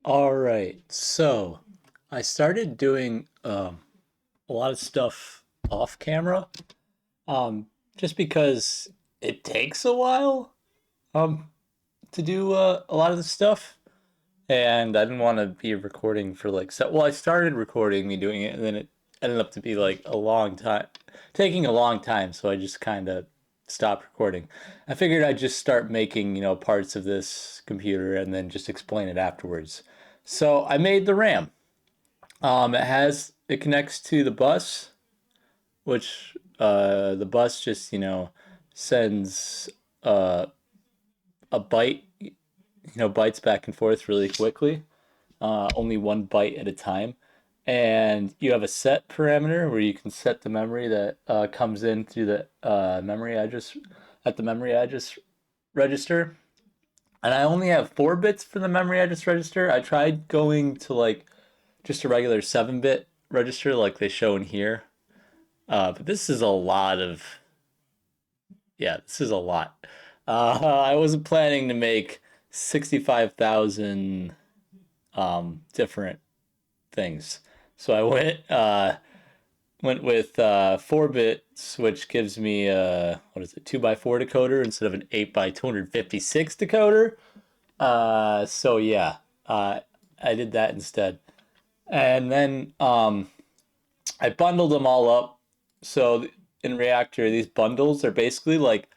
All right, so I started doing a lot of stuff off camera, um, just because it takes a while um, to do a lot of the stuff, and I didn't want to be recording for like so. Well, I started recording me doing it, and then it ended up to be like a long time, taking a long time. So I just kind of stopped recording. I figured I'd just start making parts of this computer and then just explain it afterwards. So I made the RAM. It connects to the bus, which the bus just sends uh, a byte, bytes back and forth really quickly, only one byte at a time. And you have a set parameter where you can set the memory that comes in through the memory address at the memory address register. And I only have 4 bits for the memory address register. I tried going to like just a regular 7-bit register like they show in here. But this is a lot of, yeah, this is a lot. I wasn't planning to make 65,000 different things. So I went with 4 bits, which gives me what is it, 2x4 decoder instead of an 8x256 decoder. So yeah, I did that instead. And then I bundled them all up. So in Reaktor, these bundles are basically like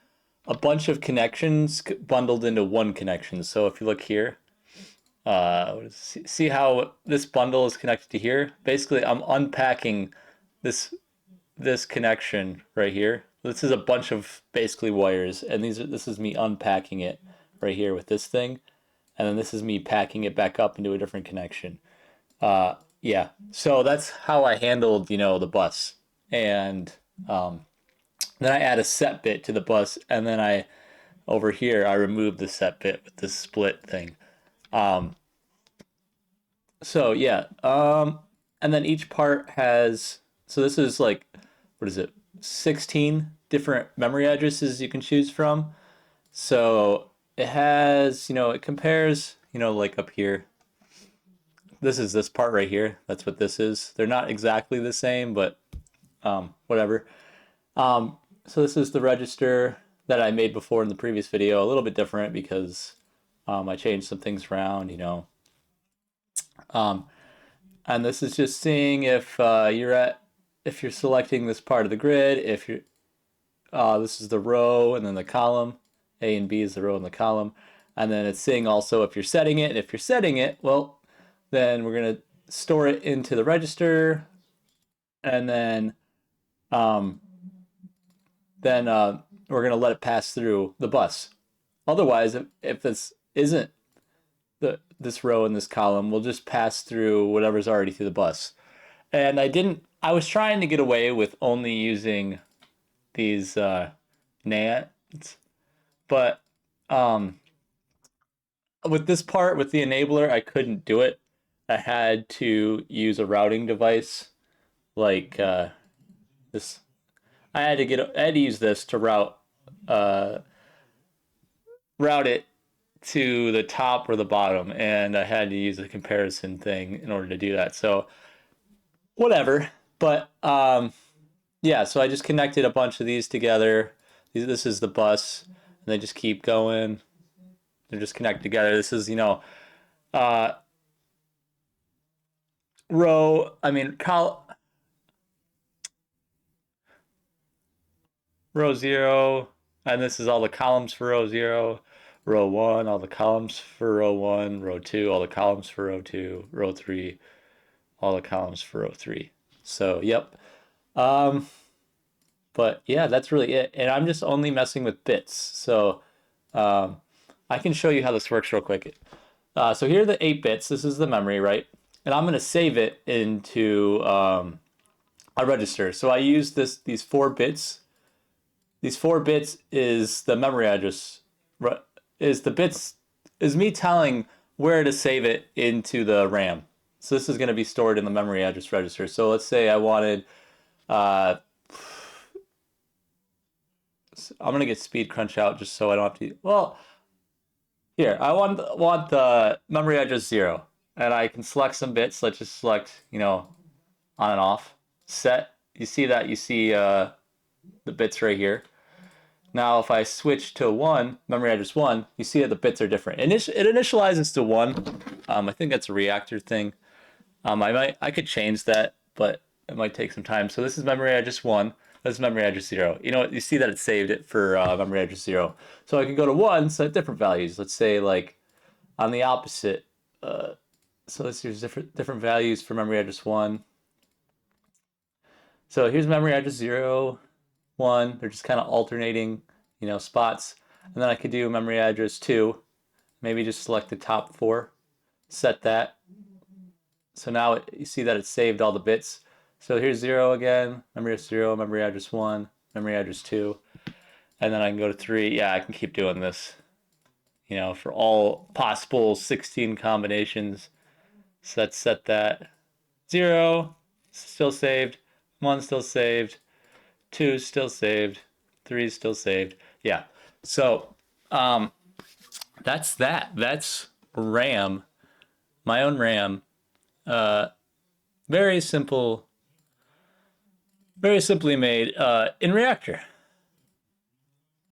a bunch of connections bundled into one connection. So if you look here, see how this bundle is connected to here? Basically, I'm unpacking this this connection right here. This is a bunch of basically wires, and this is me unpacking it right here with this thing, and then this is me packing it back up into a different connection. Yeah, so that's how I handled, the bus. And then I add a set bit to the bus, and then over here, I remove the set bit with this split thing. Um, so yeah, and then each part has, so this is like, what is it, 16 different memory addresses you can choose from. So it has, it compares, like up here, this is this part right here. That's what this is. They're not exactly the same, but whatever. So this is the register that I made before in the previous video. A little bit different because I changed some things around. Um, and this is just seeing if if you're selecting this part of the grid. If you're this is the row and then the column. A and B is the row and the column. And then it's seeing also if you're setting it. And if you're setting it, well, then we're going to store it into the register, and um, then we're going to let it pass through the bus. Otherwise, if this isn't this row in this column, we'll just pass through whatever's already through the bus. And I was trying to get away with only using these NANDs, but um, with this part, with the enabler, I couldn't do it. I had to use a routing device like this. I had to use this to uh, route it to the top or the bottom, and I had to use a comparison thing in order to do that. So whatever. But yeah, so I just connected a bunch of these together. This is the bus, and they just keep going. They're just connected together. This is uh, row. I mean, row zero, and this is all the columns for row zero. Row one, all the columns for row one. Row two, all the columns for row two. Row three, all the columns for row three. So, yep. Um, but yeah, that's really it. And I'm just only messing with bits. So, um, I can show you how this works real quick. So here are the 8 bits. This is the memory, right? And I'm going to save it into a register. So I use these 4 bits. These 4 bits is the memory address. Is the bits is me telling where to save it into the RAM. So this is going to be stored in the memory address register. So let's say I wanted, uh, I'm going to get speed crunch out just so I don't have to. Well, here I want the memory address 0. and I can select some bits. Let's just select, you know, on and off. Set. You see that? You see the bits right here. Now, if I switch to 1, memory address 1, you see that the bits are different. It initializes to 1. I think that's a Reaktor thing. I could change that, but it might take some time. So this is memory address 1. This is memory address 0. You know what? You see that it saved it for memory address 0. So I can go to 1, set different values. Let's say like on the opposite. So let's use different values for memory address 1. So here's memory address 0, 1. They're just kind of alternating, you know, spots. And then I could do memory address 2. Maybe just select the top 4. Set that. So now you see that it saved all the bits. So here's 0 again, memory address 0, memory address 1, memory address 2. And then I can go to 3. Yeah, I can keep doing this, you know, for all possible 16 combinations. So let's set that. 0, still saved. 1 still saved. 2 still saved. 3 still saved. Yeah. So that's that. That's RAM, my own RAM. Very simple, very simply made in Reaktor.